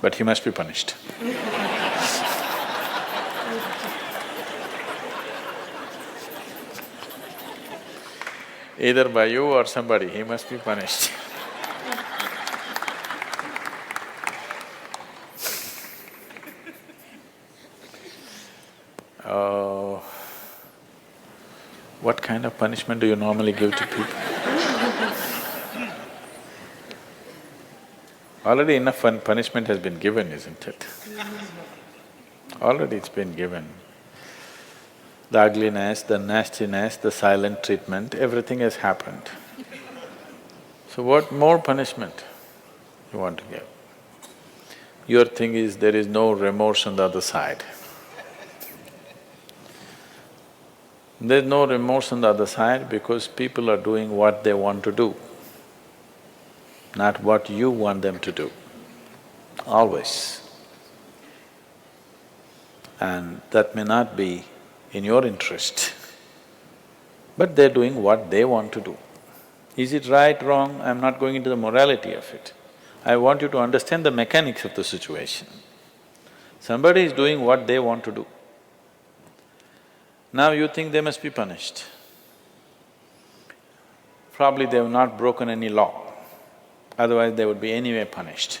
but he must be punished. Either by you or somebody, he must be punished. Oh, what kind of punishment do you normally give to people? Already enough punishment has been given, isn't it? Already it's been given. The ugliness, the nastiness, the silent treatment, everything has happened. So what more punishment you want to give? Your thing is there is no remorse on the other side. There's no remorse on the other side because people are doing what they want to do, not what you want them to do, always. And that may not be in your interest, but they're doing what they want to do. Is it right, wrong? I'm not going into the morality of it. I want you to understand the mechanics of the situation. Somebody is doing what they want to do. Now you think they must be punished. Probably they have not broken any law, otherwise they would be anyway punished.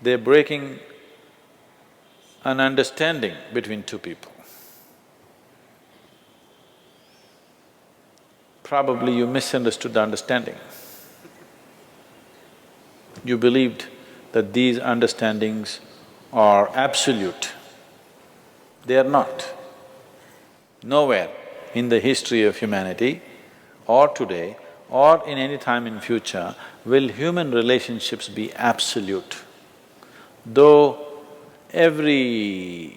They're breaking an understanding between two people. Probably you misunderstood the understanding. You believed that these understandings are absolute. They are not. Nowhere in the history of humanity or today or in any time in future will human relationships be absolute. Though every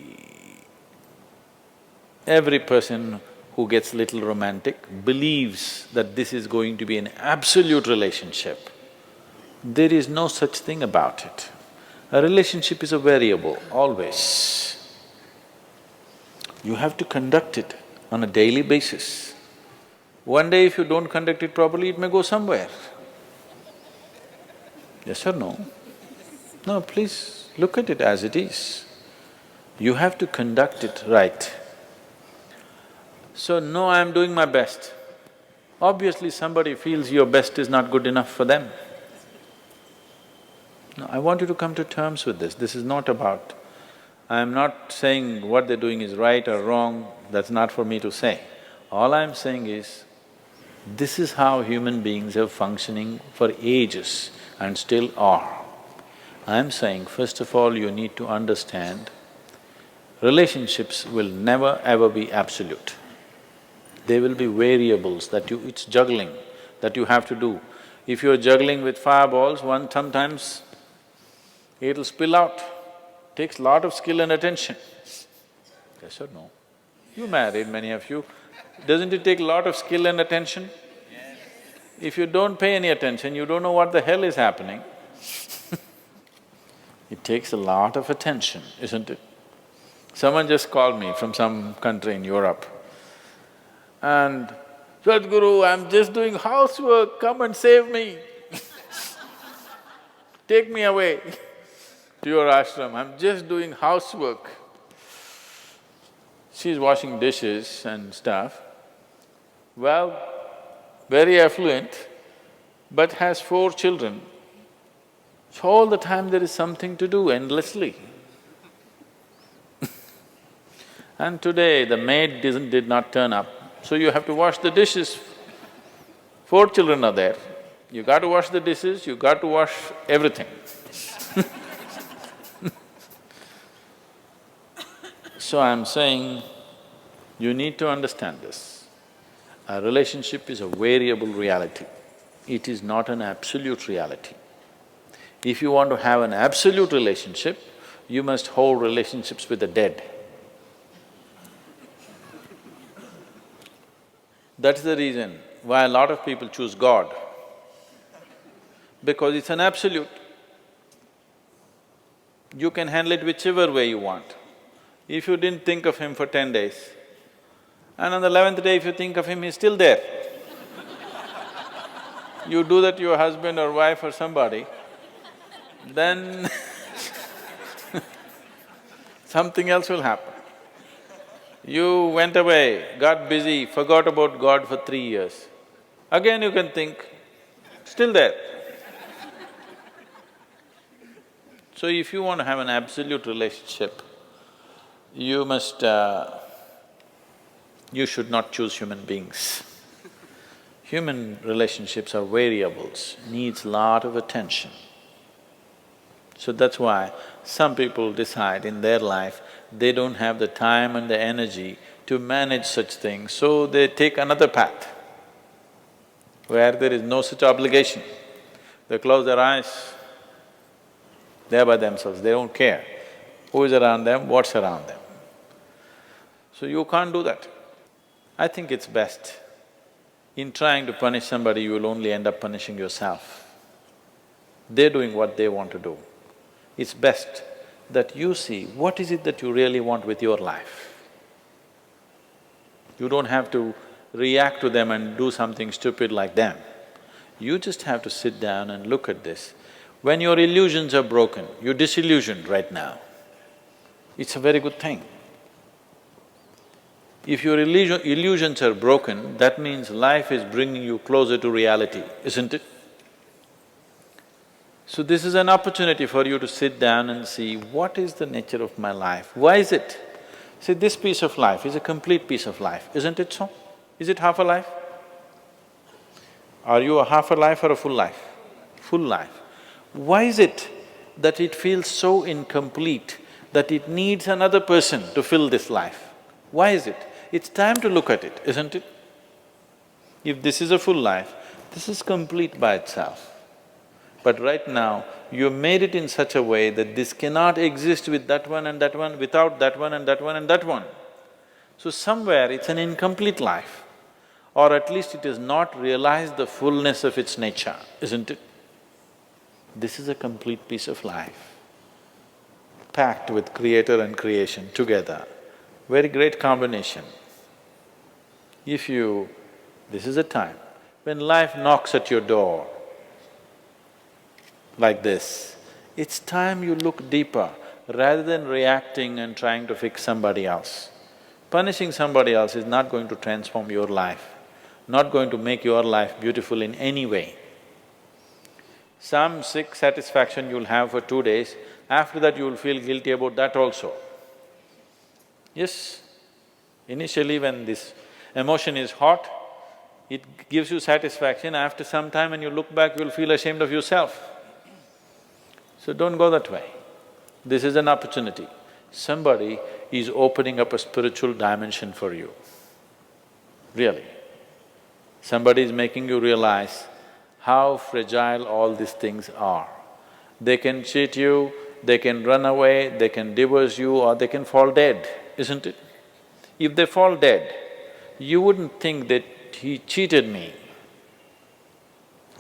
person who gets little romantic believes that this is going to be an absolute relationship, there is no such thing about it. A relationship is a variable, always. You have to conduct it on a daily basis. One day if you don't conduct it properly, it may go somewhere. Yes or no? No, please look at it as it is. You have to conduct it right. So, no, I'm doing my best. Obviously somebody feels your best is not good enough for them. No, I want you to come to terms with this. This is not about… I'm not saying what they're doing is right or wrong, that's not for me to say. All I'm saying is, this is how human beings have functioning for ages and still are. I'm saying, first of all, you need to understand, relationships will never ever be absolute. There will be variables that it's juggling that you have to do. If you're juggling with fireballs, sometimes it'll spill out. Takes lot of skill and attention. Yes or no? You married, many of you. Doesn't it take a lot of skill and attention? Yes. If you don't pay any attention, you don't know what the hell is happening. It takes a lot of attention, isn't it? Someone just called me from some country in Europe and, "Sadhguru, I'm just doing housework, come and save me." Take me away to your ashram, I'm just doing housework. She's washing dishes and stuff. Well, very affluent, but has 4 children. So all the time there is something to do endlessly. And today the maid did not turn up, so you have to wash the dishes. 4 children are there, you got to wash the dishes, you got to wash everything. So I'm saying, you need to understand this. A relationship is a variable reality. It is not an absolute reality. If you want to have an absolute relationship, you must hold relationships with the dead. That's the reason why a lot of people choose God, because it's an absolute. You can handle it whichever way you want. If you didn't think of him for 10 days, and on the 11th day if you think of him, he's still there. You do that to your husband or wife or somebody, then something else will happen. You went away, got busy, forgot about God for 3 years. Again you can think, still there. So if you want to have an absolute relationship, you must… you should not choose human beings. Human relationships are variables, needs lot of attention. So that's why some people decide in their life they don't have the time and the energy to manage such things, so they take another path where there is no such obligation. They close their eyes, they're by themselves, they don't care who is around them, what's around them. So you can't do that. I think it's best, in trying to punish somebody, you will only end up punishing yourself. They're doing what they want to do. It's best that you see what is it that you really want with your life. You don't have to react to them and do something stupid like them. You just have to sit down and look at this. When your illusions are broken, you're disillusioned right now, it's a very good thing. If your illusions are broken, that means life is bringing you closer to reality, isn't it? So this is an opportunity for you to sit down and see, what is the nature of my life? Why is it? See, this piece of life is a complete piece of life, isn't it so? Is it half a life? Are you a half a life or a full life? Full life. Why is it that it feels so incomplete that it needs another person to fill this life? Why is it? It's time to look at it, isn't it? If this is a full life, this is complete by itself. But right now, you made it in such a way that this cannot exist with that one and that one, without that one and that one and that one. So somewhere it's an incomplete life, or at least it has not realized the fullness of its nature, isn't it? This is a complete piece of life, packed with creator and creation together. Very great combination. If you… this is a time when life knocks at your door like this, it's time you look deeper rather than reacting and trying to fix somebody else. Punishing somebody else is not going to transform your life, not going to make your life beautiful in any way. Some sick satisfaction you'll have for 2 days, after that you'll feel guilty about that also. Yes, initially when this emotion is hot, it gives you satisfaction. After some time when you look back, you'll feel ashamed of yourself. So don't go that way. This is an opportunity. Somebody is opening up a spiritual dimension for you, really. Somebody is making you realize how fragile all these things are. They can cheat you, they can run away, they can divorce you, or they can fall dead, isn't it? If they fall dead, you wouldn't think that he cheated me.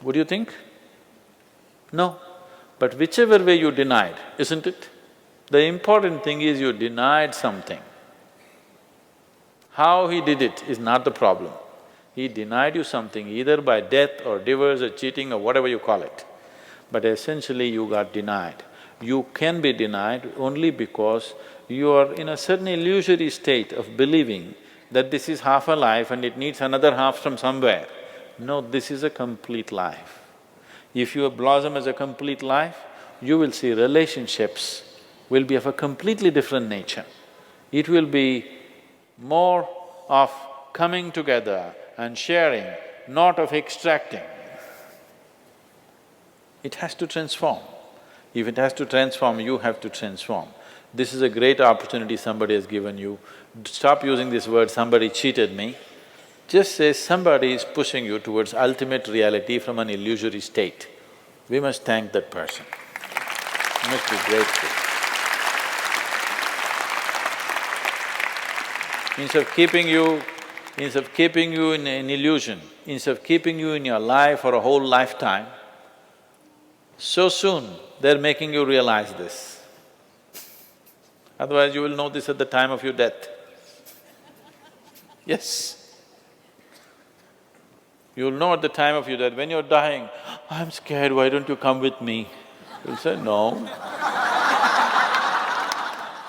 Would you think? No. But whichever way you denied, isn't it? The important thing is you denied something. How he did it is not the problem. He denied you something either by death or divorce or cheating or whatever you call it. But essentially you got denied. You can be denied only because you are in a certain illusory state of believing that this is half a life and it needs another half from somewhere. No, this is a complete life. If you blossom as a complete life, you will see relationships will be of a completely different nature. It will be more of coming together and sharing, not of extracting. It has to transform. If it has to transform, you have to transform. This is a great opportunity somebody has given you. Stop using this word, somebody cheated me. Just say somebody is pushing you towards ultimate reality from an illusory state. We must thank that person. We must be grateful. Instead of keeping you in an illusion, instead of keeping you in your life for a whole lifetime, so soon they're making you realize this. Otherwise you will know this at the time of your death. Yes. You'll know at the time of your death, when you're dying, I'm scared, why don't you come with me? You'll say, no.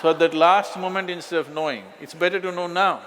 So at that last moment, instead of knowing, it's better to know now.